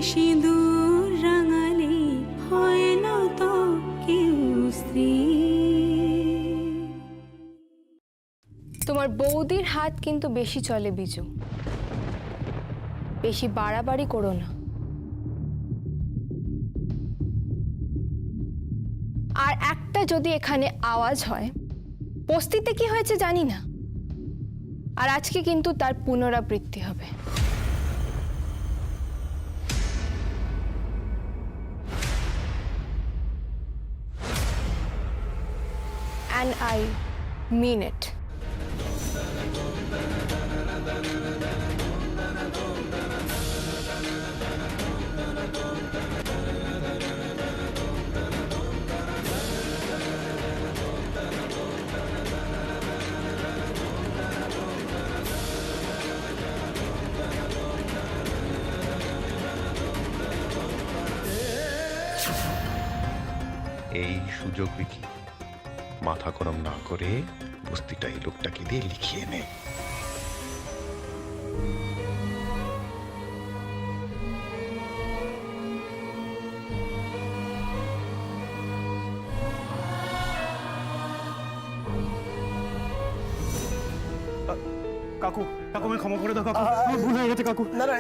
সিঁদুর রাঙালে হয় না তো কেউ স্ত্রী। তোমার বৌদির হাত কিন্তু বেশি চলে বিজু, বেশি বাড়াবাড়ি করো না। আর একটা যদি এখানে আওয়াজ হয়, বস্তিতে কি হয়েছে জানি না, আর আজকে কিন্তু তার পুনরাবৃত্তি হবে। And I mean it. এই সুযোগ বিকি মাথা গরম না করে বস্তিটা এই লোকটাকে দিয়ে লিখিয়ে নে। কাকু কাকু আমি ক্ষমা করে দাও কাকু, আমার ভুল হয়ে গেছে কাকু। না না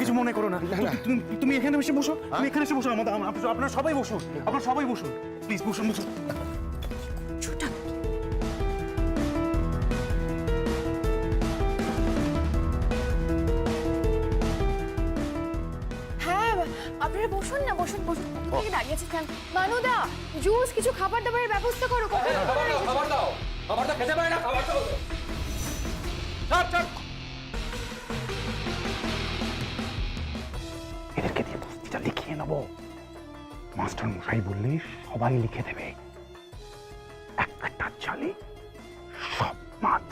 কিছু মনে করো না, তুমি এখানে এসে বসো, তুমি এখানে এসে বসো, আপনারা সবাই বসুন, আপনারা সবাই বসুন, প্লিজ বসুন বসুন। হ্যাঁ, আপনারা বসুন না, বসুন বসুন। কি দাঁড়িয়ে আছেন কেন? মানুদা, জুস কিছু খাবার দাবারের ব্যবস্থা করো। খাবার দাও খেতে পারে না, খাবার দাও। এদেরকে দিয়ে বস্তিটা লিখিয়ে নেবো। মাস্টার মশাই বললে সবাই লিখে দেবে। একটা চালে সব মাত।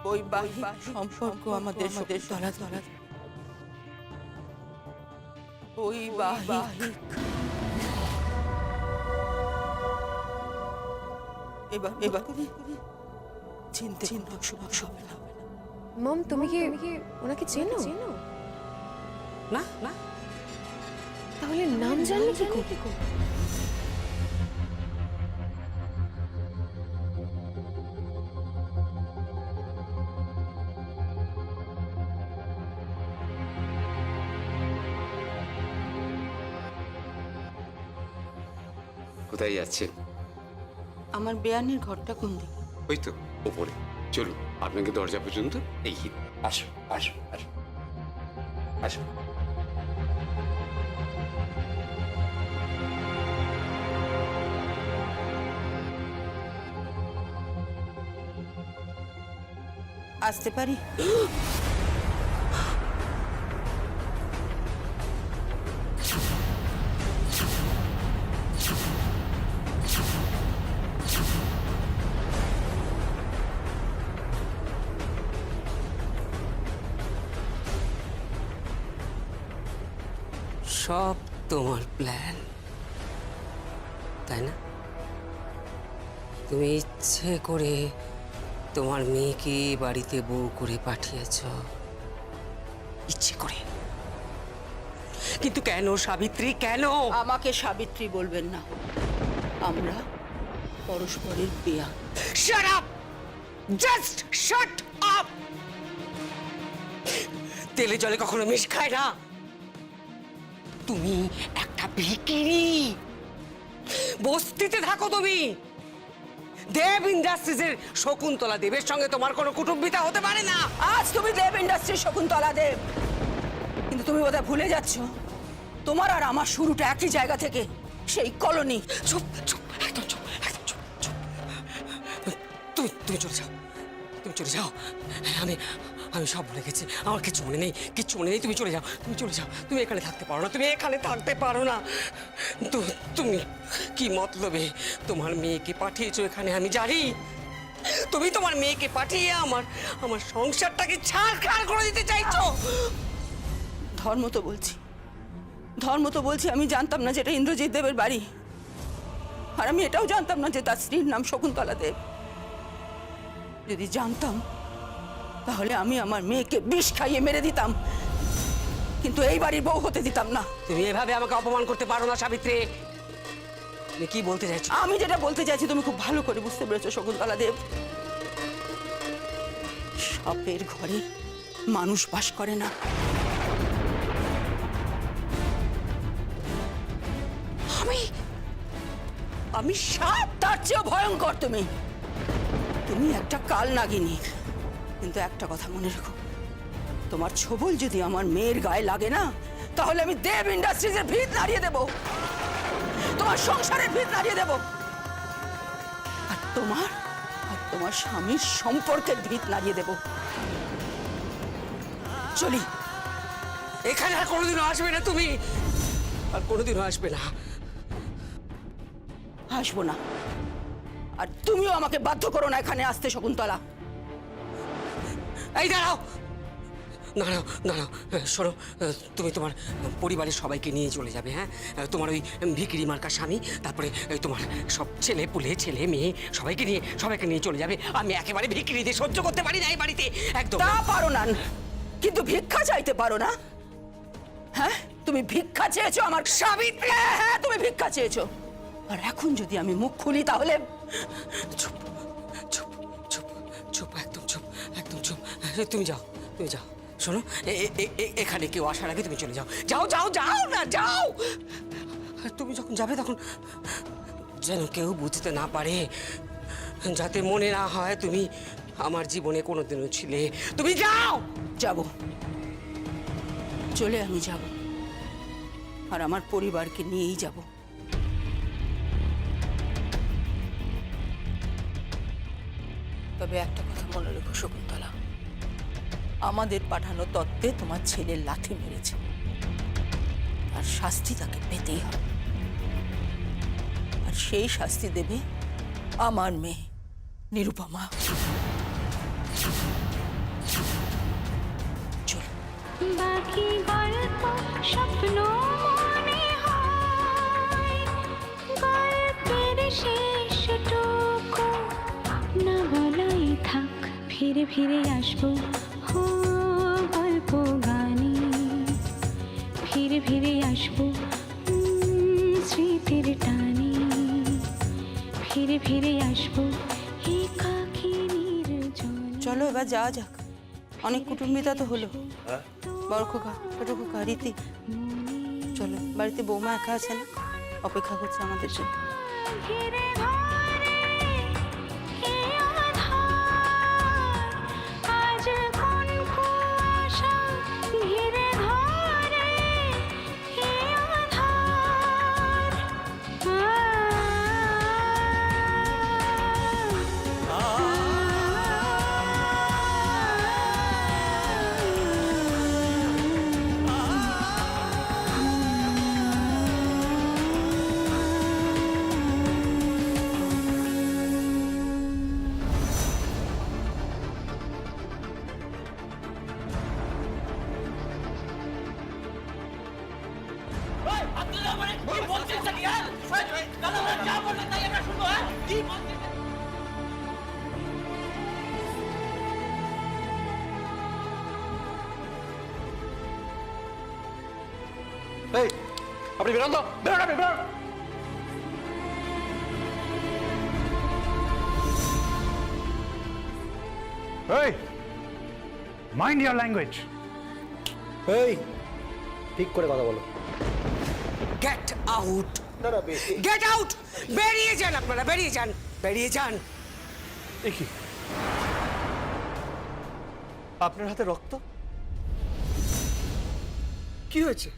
বৈবাহিক সম্পর্ক আমাদের তলা তলা বৈবাহিক এবার চিনতে হবে না। মম, তুমি কি ওনাকে চেনো? না না, তাহলে নাম জানলে কি করে? কোথায় যাচ্ছেন? আমার বেয়ানের ঘরটা কোন দিকে? ওই তো ওপরে, চলুন আপনাকে দরজা পর্যন্ত এগিয়ে দিই। আসো আসো আসো আসো। আসতে পারি? সব তোমার প্ল্যান, তাই না? তুমি ইচ্ছে করে তোমার মেয়েকে বাড়িতে বউ করে পাঠিয়েছ, ইচ্ছে করে। কিন্তু কেন সাবিত্রী, কেন? আমাকে সাবিত্রী বলবেন না, আমরা পরস্পরের বেয়া। Shut up, just shut up. তেলে জলে কখনো মিশ খায় না। তুমি একটা ভিখিরি, বস্তিতে থাকো তুমি। দেব ইন্ডাস্ট্রিজের শকুন্তলা দেবের সঙ্গে তোমার কোনো কুটুম্বিতা হতে পারে না। আজ তুমি দেব ইন্ডাস্ট্রির শকুন্তলা দেব, কিন্তু তুমি বোধহয় ভুলে যাচ্ছ তোমার আর আমার শুরুটা একই জায়গা থেকে, সেই কলোনি। চুপ চুপ, একদম চুপ, একদম চুপ চুপ। তুমি চলে যাও, তুমি চলে যাও। আমি আমি সব ভুলে গেছি, আমার কিচ্ছু মনে নেই, কিচ্ছু মনে নেই। তুমি চলে যাও, তুমি চলে যাও। তুমি এখানে থাকতে পারো না, তুমি এখানে থাকতে পারো না। তো তুমি কি মতলবে তোমার মেয়েকে পাঠিয়েছো এখানে আমি জানি। তুমি তোমার মেয়েকে পাঠিয়ে আমার সংসারটাকে ছাড়খাড় করে দিতে চাইছো। ধর্ম তো বলছি, ধর্ম তো বলছি আমি জানতাম না যেটা ইন্দ্রজিৎ দেবের বাড়ি, আর আমি এটাও জানতাম না যে তার স্ত্রীর নাম শকুন্তলা দেব। যদি জানতাম তাহলে আমি আমার মেয়েকে বিষ খাইয়ে মেরে দিতাম, কিন্তু এই বাড়ির বউ হতে দিতাম না। তুমি এভাবে আমাকে অপমান করতে পারো না সাবিত্রী। তুমি কি বলতে চাইছো? আমি যেটা বলতে চাইছি তুমি খুব ভালো করে বুঝতে পেরেছো শকুন্তলা দেব। সাপের ঘরে মানুষ বাস করে না। আমি সাপ? তার চেয়েও ভয়ঙ্কর তুমি। তুমি একটা কাল নাগিনী। কিন্তু একটা কথা মনে রেখো, তোমার ছোবল যদি আমার মেয়ের গায়ে লাগে না, তাহলে আমি দেব ইন্ডাস্ট্রিজের ভিত নাড়িয়ে দেব, তোমার সংসারের ভিত নাড়িয়ে দেব, আর তোমার স্বামীর সম্পর্কের ভিত নাড়িয়ে দেব। চলি। এখানে আর কোনোদিনও আসবে না তুমি, আর কোনোদিনও আসবে না। আসবো না, আর তুমিও আমাকে বাধ্য করো না এখানে আসতে শকুন্তলা। এই দাঁড়াও, দাঁড়াও দাঁড়াও, শোনো, তুমি তোমার পরিবারের সবাইকে নিয়ে চলে যাবে। হ্যাঁ, তোমার ওই ভিকিরি মার্কা স্বামী, তারপরে তোমার সব ছেলে পুলে, ছেলে মেয়ে সবাইকে নিয়ে চলে যাবে। আমি একেবারে ভিকিরিদের সহ্য করতে পারি না এই বাড়িতে, একদম। তা পারো না, কিন্তু ভিক্ষা চাইতে পারো না? হ্যাঁ, তুমি ভিক্ষা চেয়েছো আমার সাবিত্রী। হ্যাঁ, তুমি ভিক্ষা চেয়েছো, আর এখন যদি আমি মুখ খুলি তাহলে চুপ চুপ চুপ চুপ, একদম চুপ, একদম চুপ। তুমি যাও, তুমি যাও। শোনো, এখানে কেউ আসার আগে তুমি চলে যাও। যাও যাও যাও না, যাও। আর তুমি যখন যাবে তখন যেন কেউ বুঝতে না পারে, যাতে মনে না হয় তুমি আমার জীবনে কোনোদিনও ছিলে। তুমি যাও। যাব, চলে আমি যাব, আর আমার পরিবারকে নিয়েই যাব। তবে একটা কথা মনে রেখো শকুন্তলা, আমাদের পাঠানো তত্ত্বে তোমার ছেলে লাথি মেরেছে, আর শাস্তি তাকে পেতেই হবে, আর সেই শাস্তি দেবে আমার মেয়ে নিরুপমা। চল। বাকি গল্প স্বপ্ন মনে হয়, গল্পের শেষটুকু না বলাই থাক। ফিরে ফিরে আসবো হো গল্প গানে, ফিরে ফিরে আসবো স্মৃতির টানে, ফিরে ফিরে আসবো একাকী নির্জনে। চলো এবার যাওয়া যাক, অনেক কুটুম্বিতা তো হলো। বড় খোকা, ছোট খোকা, রীতি, চলো। বাড়িতে বৌমা একা আছে না, অপেক্ষা করছে আমাদের জন্য। ঘিরে ধরে এ আধার, আজ কোন কুয়াশা ঘিরে ধরে এ আধার। এই, আপনি বেরোন তো, বেরোন আপনি, বেরোন। এই, মাইন্ড ইয়ার ল্যাঙ্গুয়েজ। এই, ঠিক করে কথা বলো। গেট আউট, না না, গেট আউট। বেরিয়ে যান আপনারা, বেরিয়ে যান, বেরিয়ে যান। দেখি আপনার হাতে রক্ত, কি হয়েছে?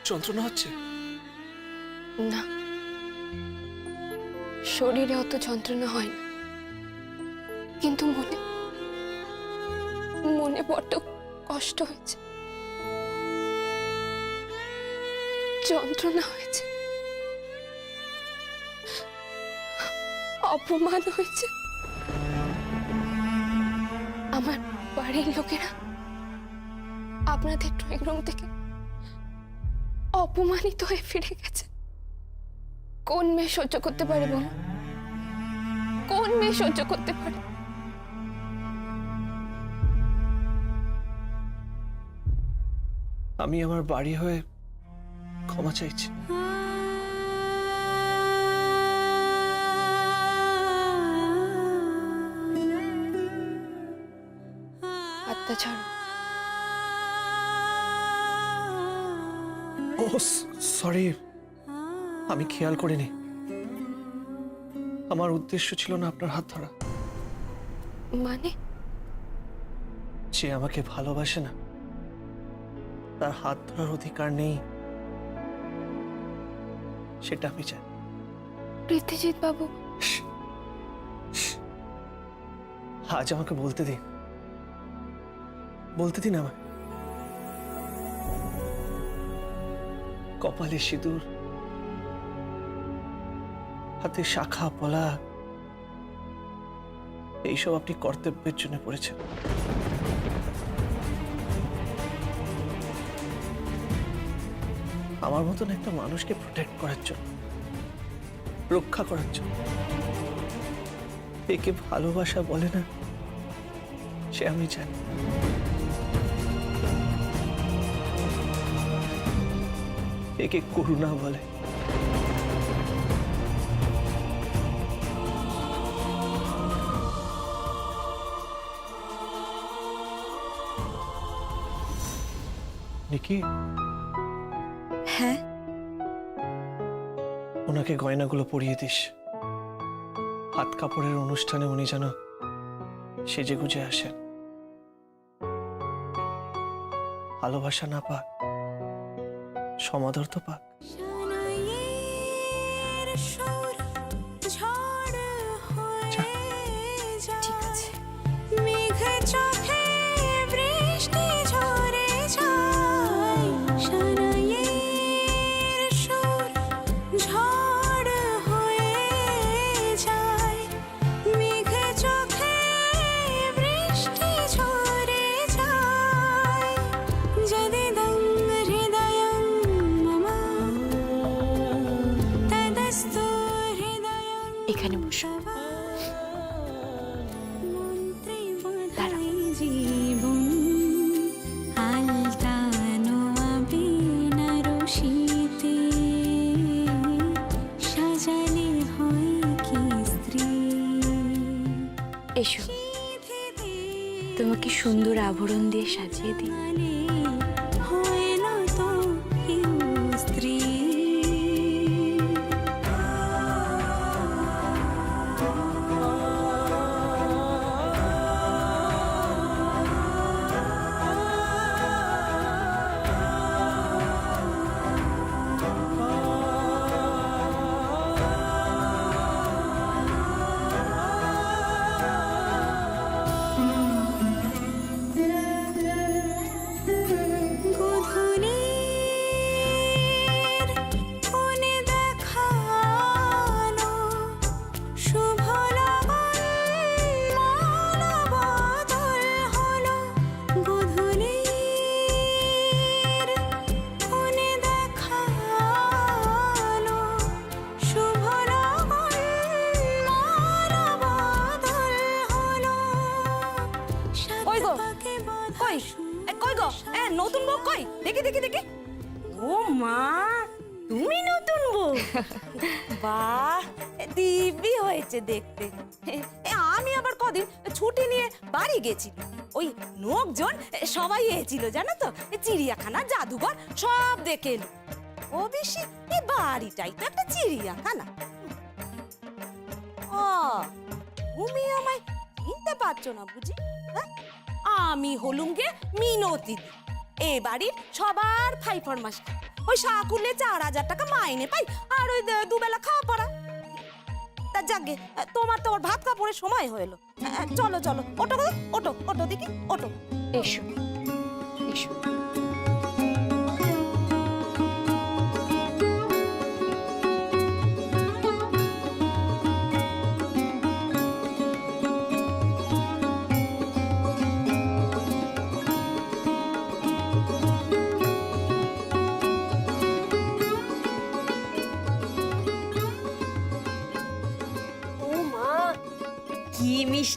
যন্ত্রণা হচ্ছে? না, শরীরে অত যন্ত্রণা হয় না, কিন্তু মনে মনে বড্ড কষ্ট হয়েছে, যন্ত্রণা হয়েছে, অপমান হয়েছে। আমার বাড়ির লোকেরা আপনাদের ড্রয়িং রুম থেকে অপমানিত হয়ে ফিরে গেছে। কোন মেয়ে সহ্য করতে পারে বলুন? কোন মেয়ে সহ্য করতে পারে? আমি আমার বাড়ি হয়ে ক্ষমা চাইছি। হাতটা ছাড়ো। ও সরি, আমি খেয়াল করিনি। আমার উদ্দেশ্য ছিল না আপনার হাত ধরা। মানে? যে আমাকে ভালোবাসে না তার হাত ধরার অধিকার নেই, সেটা আমি চাই। পৃথ্বীজিৎ বাবু, আজ আমাকে বলতে দিন, বলতে দিন আমায়। কপালে সিঁদুর, হাতে শাখা পলা, এইসব আপনি কর্তব্যের জন্য পড়েছেন। আমার মতন একটা মানুষকে প্রোটেক্ট করার জন্য, রক্ষা করার জন্য। একে ভালোবাসা বলে না, সে আমি জানি। একে করুণা বলে। নিকি, হ্যাঁ, ওনাকে গয়নাগুলো পরিয়ে দিস। হাত কাপড়ের অনুষ্ঠানে উনি যেন সেজে গুজে আসেন। ভালোবাসা না পাক, সমাদর তো পাক। ঠিক আছে। এখানে বসো। এসো, তোমাকে সুন্দর আভরণ দিয়ে সাজিয়ে দিই। নতুন বউ কই? দেখি দেখি দেখি। ও মা, তুমি নতুন বউ? বাহ, দিব্যি হয়েছে দেখতে। আমি আবার কদিন ছুটি নিয়ে বাড়ি গেছি। ওই লোকজন সবাই এসেছিল জানো তো, চিড়িয়াখানা, জাদুঘর সব দেখে এলো। ও বেশি এই বাড়িটাই তো একটা চিড়িয়াখানা। ও, তুমি আমায় চিনতে পারছো না বুঝি? আমি হলুম গে মিনতি, এ বাড়ির সবার ফাই ফরমাস। ওই সাকুলে 4,000 টাকা মাইনে পাই, আর ওই দুবেলা খাওয়া পড়া। তা যাকে তোমার তো ভাত কাপড়ের সময় হলো। চলো চলো, ওটো ওটো ওটো দেখি, ওটো। এসো এসো।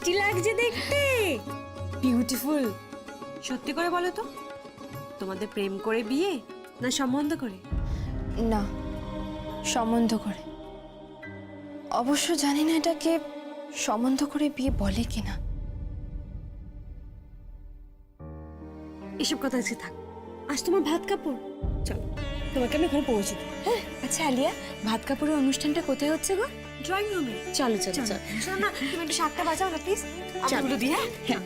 মিষ্টি লাগছে দেখতে, বিউটিফুল। সত্যি করে বলো তো, তোমাদের প্রেম করে বিয়ে না সম্বন্ধ করে? না, সম্বন্ধ করে। অবশ্য জানি না এটাকে সম্বন্ধ করে বিয়ে বলে কিনা। এসব কথা আজকে থাক, আজ তোমার ভাত কাপড়। চলো তোমাকে আমি এখানে পৌঁছে দিই। হ্যাঁ আচ্ছা আলিয়া, ভাত কাপড়ের অনুষ্ঠানটা কোথায় হচ্ছে গো? ড্রয়িং রুমে। চলো চলো চলো। শোনো না, তুমি একটু শাকটা বাজাও না প্লিজ। আমি দিই। হ্যাঁ।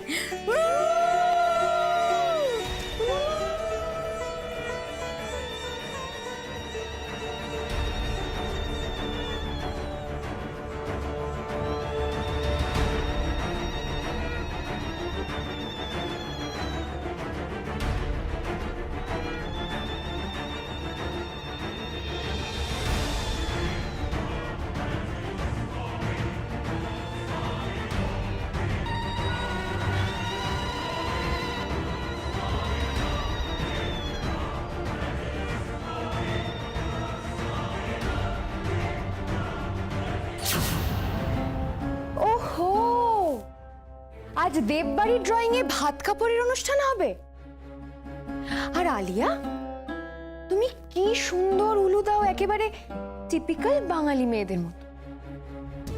ওহো, আজ দেববাড়ির ড্রয়িং এ ভাত কাপড়ের অনুষ্ঠান হবে। আর আলিয়া, তুমি কি সুন্দর উলু দাও, একেবারে টিপিক্যাল বাঙালি মেয়েদের মতো।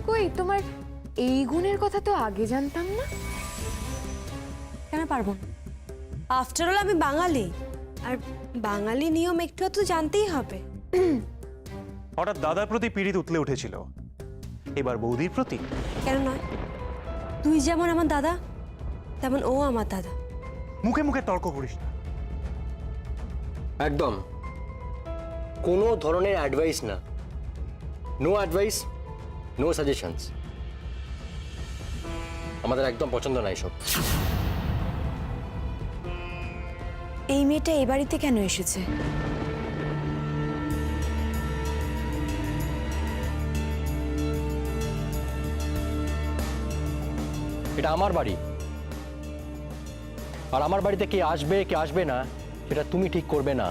কই, তোমার এই গুণের কথা তো আগে জানতাম না। কেন পারবো না? আফটার অল আমি বাঙালি, আর বাঙালি নিয়ম একটু তো জানতেই হবে। হঠাৎ দাদার প্রতি পীড়িত উতলে উঠেছিল, এবার বৌদির প্রতি। কেন নয়? তুই যেমন আমার দাদা, তেমন ও আমার দাদা। মুখে মুখে তর্ক করিস না। একদম কোনো ধরনের অ্যাডভাইস না, নো অ্যাডভাইস, নো সাজেশনস। আমাদের একদম পছন্দ নাই সব। এই মেয়েটা এই বাড়িতে কেন এসেছে? এটা আমার বাড়ি, আর আমার বাড়িতে কে আসবে কে আসবে না সেটা তুমি ঠিক করবে না।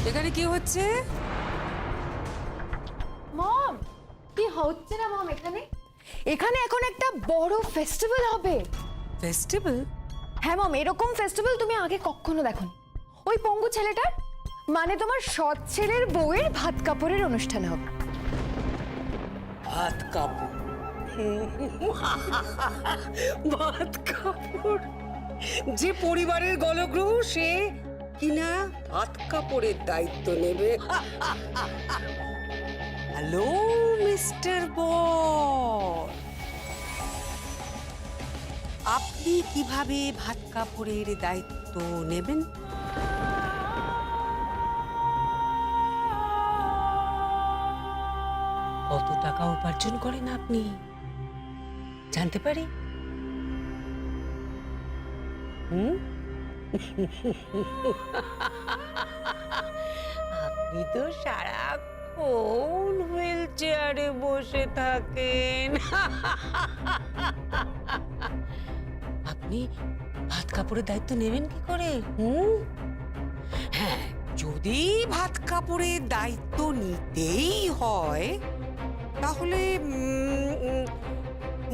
এখানে কি হচ্ছে? মম, কি হচ্ছে না মম এখানে? এখানে এখন একটা বড় ফেস্টিভ্যাল হবে। ফেস্টিভ্যাল? হ্যাঁ মম, এরকম ফেস্টিভ্যাল তুমি আগে কখনো দেখোনি। ওই পঙ্গু ছেলেটার, মানে তোমার সৎ ছেলের বউয়ের ভাত কাপড়ের অনুষ্ঠান হবে। ভাত কাপড়? ভাত কাপড়? যে পরিবারের গলগ্রহ সে কিনা ভাত কাপড়ের দায়িত্ব নেবে? হ্যালো মিস্টার বর, আপনি কিভাবে ভাত কাপড়ের দায়িত্ব নেবেন? কত টাকা উপার্জন করেন আপনি, জানতে পারি? আপনি তো সারাক্ষণ হুইল চেয়ারে বসে থাকেন। আপনি ভাত কাপড়ের দায়িত্ব নেবেন কি করে? হ্যাঁ, যদি ভাত কাপড়ের দায়িত্ব নিতেই হয় তাহলে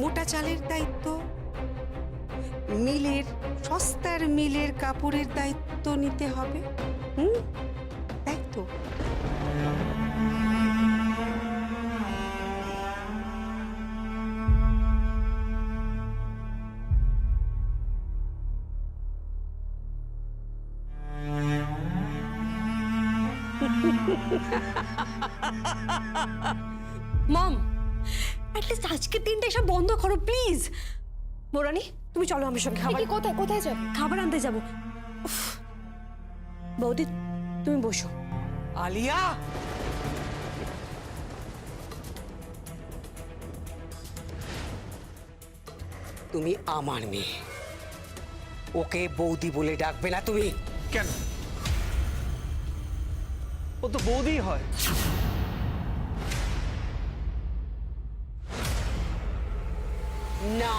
মোটা চালের দায়িত্ব, মিলের, সস্তার মিলের কাপড়ের দায়িত্ব নিতে হবে। তাই তো? মম, অ্যাটলিস্ট আজকের দিনটা এসব বন্ধ করো প্লিজ। মোরানি, তুমি চলো আমার সঙ্গে। খাবার? কোথায় কোথায় যাবে? খাবার আনতে যাবো। উফ, বৌদি তুমি বসো। আলিয়া, তুমি আমার মেয়ে, ওকে বৌদি বলে ডাকবে না তুমি। কেন? ও তো বৌদি হয়। না,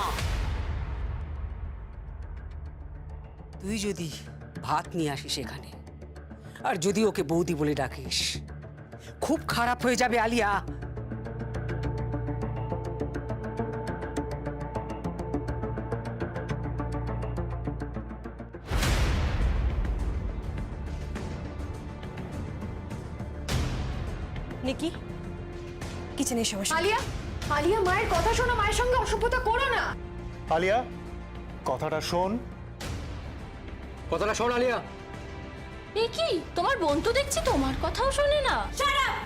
তুই যদি ভাত নিয়ে আসিস এখানে আর যদি ওকে বৌদি বলে ডাকিস, খুব খারাপ হয়ে যাবে আলিয়া। নিকি কিচেনে এসে বসো। আলিয়া, আলিয়া মায়ের কথা শোনো, মায়ের সঙ্গে অসভ্যতা করো না। আলিয়া কথাটা শোন। কথাটা শোন আলিয়া। এ কি তোমার বোন তো দেখছি তোমার কথাও শোনে না। Shut up!